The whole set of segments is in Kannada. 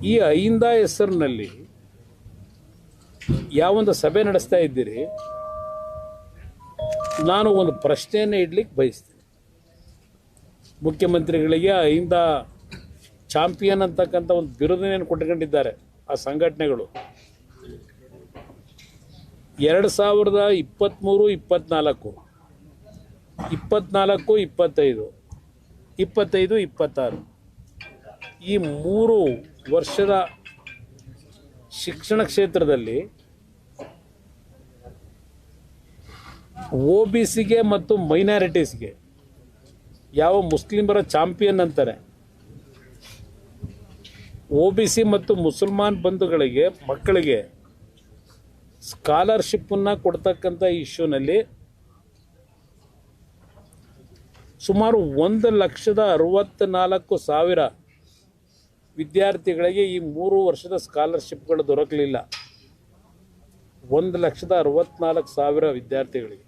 ಈ ಅಹಿಂದ ಹೆಸರಿನಲ್ಲಿ ಯಾವೊಂದು ಸಭೆ ನಡೆಸ್ತಾ ಇದ್ದೀರಿ, ನಾನು ಒಂದು ಪ್ರಶ್ನೆಯನ್ನು ಇಡ್ಲಿಕ್ಕೆ ಬಯಸ್ತೀನಿ. ಮುಖ್ಯಮಂತ್ರಿಗಳಿಗೆ ಅಹಿಂದ ಚಾಂಪಿಯನ್ ಅಂತಕ್ಕಂಥ ಒಂದು ಬಿರುದನ್ನು ಕೊಟ್ಕೊಂಡಿದ್ದಾರೆ ಆ ಸಂಘಟನೆಗಳು. 2023, 24, 24, 25, 25, 26 ಈ 3 ವರ್ಷದ ಶಿಕ್ಷಣ ಕ್ಷೇತ್ರದಲ್ಲಿ OBCಗೆ ಮತ್ತು ಮೈನಾರಿಟೀಸ್ಗೆ ಯಾವ ಮುಸ್ಲಿಮರ ಚಾಂಪಿಯನ್ ಅಂತಾರೆ, OBC ಮತ್ತು ಮುಸಲ್ಮಾನ್ ಬಂಧುಗಳಿಗೆ ಮಕ್ಕಳಿಗೆ ಸ್ಕಾಲರ್ಶಿಪ್ಪನ್ನು ಕೊಡ್ತಕ್ಕಂಥ ಇಶ್ಯೂನಲ್ಲಿ ಸುಮಾರು 1,64,000 ವಿದ್ಯಾರ್ಥಿಗಳಿಗೆ ಈ 3 ವರ್ಷದ ಸ್ಕಾಲರ್ಶಿಪ್ಗಳು ದೊರಕಲಿಲ್ಲ. 1,64,000 ವಿದ್ಯಾರ್ಥಿಗಳಿಗೆ.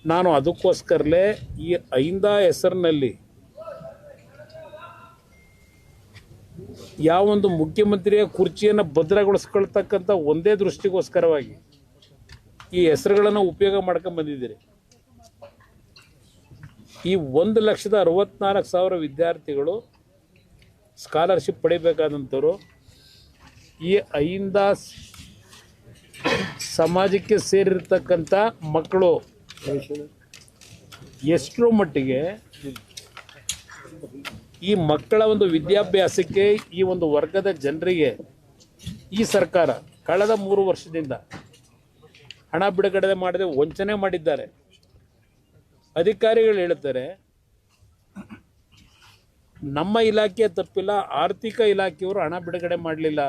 ನಾನು ಅದಕ್ಕೋಸ್ಕರಲೇ ಈ ಅಹಿಂದ ಹೆಸರಿನಲ್ಲಿ ಯಾವೊಂದು ಮುಖ್ಯಮಂತ್ರಿಯ ಕುರ್ಚಿಯನ್ನು ಭದ್ರಗೊಳಿಸ್ಕೊಳ್ತಕ್ಕಂಥ ಒಂದೇ ದೃಷ್ಟಿಗೋಸ್ಕರವಾಗಿ ಈ ಹೆಸರುಗಳನ್ನು ಉಪಯೋಗ ಮಾಡ್ಕೊಂಡು ಬಂದಿದ್ದೀರಿ. ಈ 1,64,000 ವಿದ್ಯಾರ್ಥಿಗಳು ಸ್ಕಾಲರ್ಶಿಪ್ ಪಡಿಬೇಕಾದಂಥವ್ರು ಈ ಅಹಿಂದ ಸಮಾಜಕ್ಕೆ ಸೇರಿರ್ತಕ್ಕಂಥ ಮಕ್ಕಳು. ಎಷ್ಟರ ಮಟ್ಟಿಗೆ ಈ ಮಕ್ಕಳ ಒಂದು ವಿದ್ಯಾಭ್ಯಾಸಕ್ಕೆ ಈ ಒಂದು ವರ್ಗದ ಜನರಿಗೆ ಈ ಸರ್ಕಾರ ಕಳೆದ 3 ವರ್ಷದಿಂದ ಹಣ ಬಿಡುಗಡೆ ಮಾಡದೆ ವಂಚನೆ ಮಾಡಿದ್ದಾರೆ. ಅಧಿಕಾರಿಗಳು ಹೇಳ್ತಾರೆ ನಮ್ಮ ಇಲಾಖೆ ತಪ್ಪಿಲ್ಲ, ಆರ್ಥಿಕ ಇಲಾಖೆಯವರು ಹಣ ಬಿಡುಗಡೆ ಮಾಡಲಿಲ್ಲ,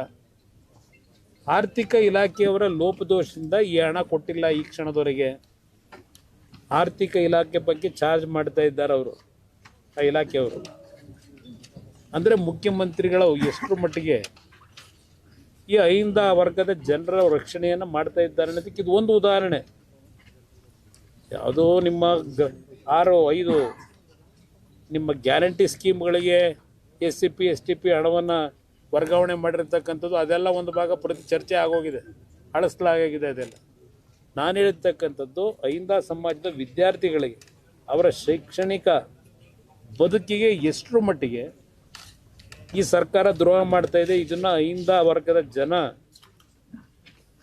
ಆರ್ಥಿಕ ಇಲಾಖೆಯವರ ಲೋಪದೋಷದಿಂದ ಈ ಹಣ ಕೊಟ್ಟಿಲ್ಲ ಈ ಕ್ಷಣದವರೆಗೆ. ಆರ್ಥಿಕ ಇಲಾಖೆ ಬಗ್ಗೆ ಚಾರ್ಜ್ ಮಾಡ್ತಾ ಇದ್ದಾರೆ ಅವರು, ಆ ಇಲಾಖೆಯವರು. ಅಂದರೆ ಮುಖ್ಯಮಂತ್ರಿಗಳು ಎಷ್ಟರ ಮಟ್ಟಿಗೆ ಈ ಅಹಿಂದ ವರ್ಗದ ಜನರ ರಕ್ಷಣೆಯನ್ನು ಮಾಡ್ತಾ ಇದ್ದಾರೆ ಅನ್ನೋದಕ್ಕೆ ಇದು ಒಂದು ಉದಾಹರಣೆ. ಯಾವುದೋ ನಿಮ್ಮ 6-5 ನಿಮ್ಮ ಗ್ಯಾರಂಟಿ ಸ್ಕೀಮ್ಗಳಿಗೆ SCP STP ಹಣವನ್ನು ವರ್ಗಾವಣೆ ಮಾಡಿರ್ತಕ್ಕಂಥದ್ದು ಅದೆಲ್ಲ ಒಂದು ಭಾಗ ಪ್ರತಿ ಚರ್ಚೆ ಆಗೋಗಿದೆ, ಅಳಿಸಲಾಗಿದೆ. ಅದೆಲ್ಲ ನಾನು ಹೇಳಿರ್ತಕ್ಕಂಥದ್ದು ಅಹಿಂದ ಸಮಾಜದ ವಿದ್ಯಾರ್ಥಿಗಳಿಗೆ ಅವರ ಶೈಕ್ಷಣಿಕ ಬದುಕಿಗೆ ಎಷ್ಟರ ಮಟ್ಟಿಗೆ ಈ ಸರ್ಕಾರ ದ್ರೋಹ ಮಾಡ್ತಾ ಇದೆ. ಇದನ್ನು ಅಹಿಂದ ವರ್ಗದ ಜನ,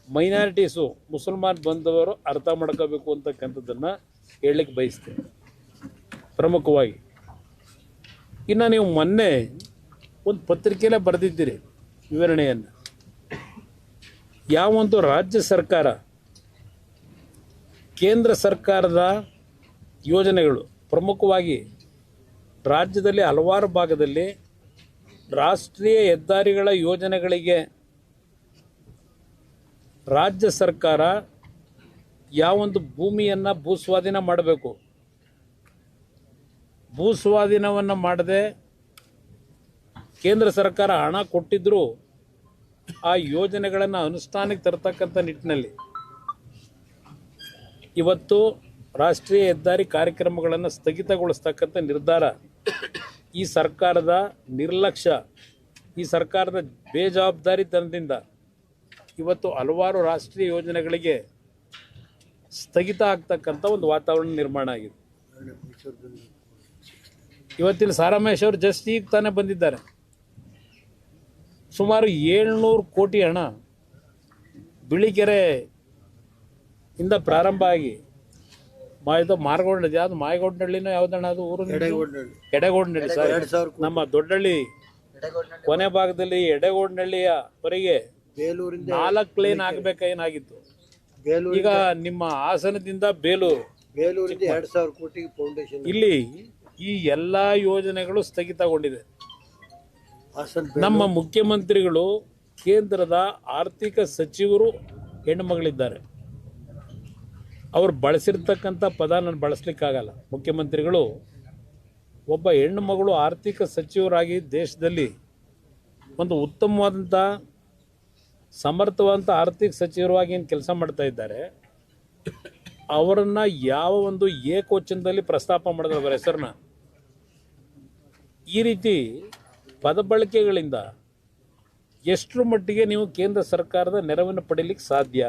ಮೈನಾರಿಟೀಸು, ಮುಸಲ್ಮಾನ್ ಬಂದವರು ಅರ್ಥ ಮಾಡ್ಕೋಬೇಕು ಅಂತಕ್ಕಂಥದ್ದನ್ನು ಹೇಳಲಿಕ್ಕೆ ಬಯಸ್ತೇನೆ ಪ್ರಮುಖವಾಗಿ. ಇನ್ನು ನೀವು ಮೊನ್ನೆ ಒಂದು ಪತ್ರಿಕೆಯಲ್ಲೇ ಬರೆದಿದ್ದೀರಿ ವಿವರಣೆಯನ್ನು. ಯಾವೊಂದು ರಾಜ್ಯ ಸರ್ಕಾರ ಕೇಂದ್ರ ಸರ್ಕಾರದ ಯೋಜನೆಗಳು, ಪ್ರಮುಖವಾಗಿ ರಾಜ್ಯದಲ್ಲಿ ಹಲವಾರು ಭಾಗದಲ್ಲಿ ರಾಷ್ಟ್ರೀಯ ಹೆದ್ದಾರಿಗಳ ಯೋಜನೆಗಳಿಗೆ ರಾಜ್ಯ ಸರ್ಕಾರ ಯಾವೊಂದು ಭೂಮಿಯನ್ನು ಭೂಸ್ವಾಧೀನ ಮಾಡಬೇಕು, ಭೂಸ್ವಾಧೀನವನ್ನು ಮಾಡದೆ ಕೇಂದ್ರ ಸರ್ಕಾರ ಹಣ ಕೊಟ್ಟಿದ್ದರೂ ಆ ಯೋಜನೆಗಳನ್ನು ಅನುಷ್ಠಾನಕ್ಕೆ ತರತಕ್ಕಂಥ ನಿಟ್ಟಿನಲ್ಲಿ ಇವತ್ತು ರಾಷ್ಟ್ರೀಯ ಹೆದ್ದಾರಿ ಕಾರ್ಯಕ್ರಮಗಳನ್ನು ಸ್ಥಗಿತಗೊಳಿಸ್ತಕ್ಕಂಥ ನಿರ್ಧಾರ ಈ ಸರ್ಕಾರದ ನಿರ್ಲಕ್ಷ್ಯ, ಈ ಸರ್ಕಾರದ ಬೇಜವಾಬ್ದಾರಿತನದಿಂದ ಇವತ್ತು ಹಲವಾರು ರಾಷ್ಟ್ರೀಯ ಯೋಜನೆಗಳಿಗೆ ಸ್ಥಗಿತ ಆಗ್ತಕ್ಕಂಥ ಒಂದು ವಾತಾವರಣ ನಿರ್ಮಾಣ ಆಗಿದೆ. ಇವತ್ತಿನ ಸಾರಾಮೇಶ್ ಅವರು ಜಸ್ಟ್ ಈಗ ತಾನೇ ಬಂದಿದ್ದಾರೆ. ಸುಮಾರು 700 ಕೋಟಿ ಹಣ ಬಿಳಿಕೆರೆ ಇಂದ ಪ್ರಾರಂಭ ಆಗಿ ಮಾರ್ಗೋಡ್ನಳ್ಳಿ, ಯಾವ್ದು ಮಾಯಗೋಡ್ನಳ್ಳಿನೋ ಯಾವ್ದಣ್ಣ ಅದು ಊರು, ಎಡೆಗೋಡ್ನಳ್ಳಿ, ಸರ್ ನಮ್ಮ ದೊಡ್ಡಹಳ್ಳಿ ಕೊನೆ ಭಾಗದಲ್ಲಿ ಎಡೆಗೋಡ್ನಳ್ಳಿಯವರೆಗೆ 4 ಲೇನ್ ಆಗ್ಬೇಕಾಗಿತ್ತು. ಈಗ ನಿಮ್ಮ ಹಾಸನದಿಂದ ಬೇಲೂರು 2,000 ಕೋಟಿ ಫೌಂಡೇಶನ್, ಇಲ್ಲಿ ಈ ಎಲ್ಲಾ ಯೋಜನೆಗಳು ಸ್ಥಗಿತಗೊಂಡಿದೆ. ನಮ್ಮ ಮುಖ್ಯಮಂತ್ರಿಗಳು, ಕೇಂದ್ರದ ಆರ್ಥಿಕ ಸಚಿವರು ಹೆಣ್ಣುಮಗಳಿದ್ದಾರೆ. ಅವರು ಬಳಸಿರ್ತಕ್ಕಂಥ ಪದ ನಾನು ಬಳಸಲಿಕ್ಕಾಗಲ್ಲ. ಮುಖ್ಯಮಂತ್ರಿಗಳು ಒಬ್ಬ ಹೆಣ್ಣು ಮಗಳು ಆರ್ಥಿಕ ಸಚಿವರಾಗಿ ದೇಶದಲ್ಲಿ ಒಂದು ಉತ್ತಮವಾದಂಥ ಸಮರ್ಥವಾದಂಥ ಆರ್ಥಿಕ ಸಚಿವರಾಗಿ ಏನು ಕೆಲಸ ಮಾಡ್ತಾ ಇದ್ದಾರೆ, ಅವರನ್ನು ಯಾವ ಒಂದು ಏಕವಚನದಲ್ಲಿ ಪ್ರಸ್ತಾಪ ಮಾಡಿದ್ರು ಅವರ ಹೆಸರನ್ನ. ಈ ರೀತಿ ಪದಬಳಕೆಗಳಿಂದ ಎಷ್ಟರ ಮಟ್ಟಿಗೆ ನೀವು ಕೇಂದ್ರ ಸರ್ಕಾರದ ನೆರವನ್ನು ಪಡೀಲಿಕ್ಕೆ ಸಾಧ್ಯ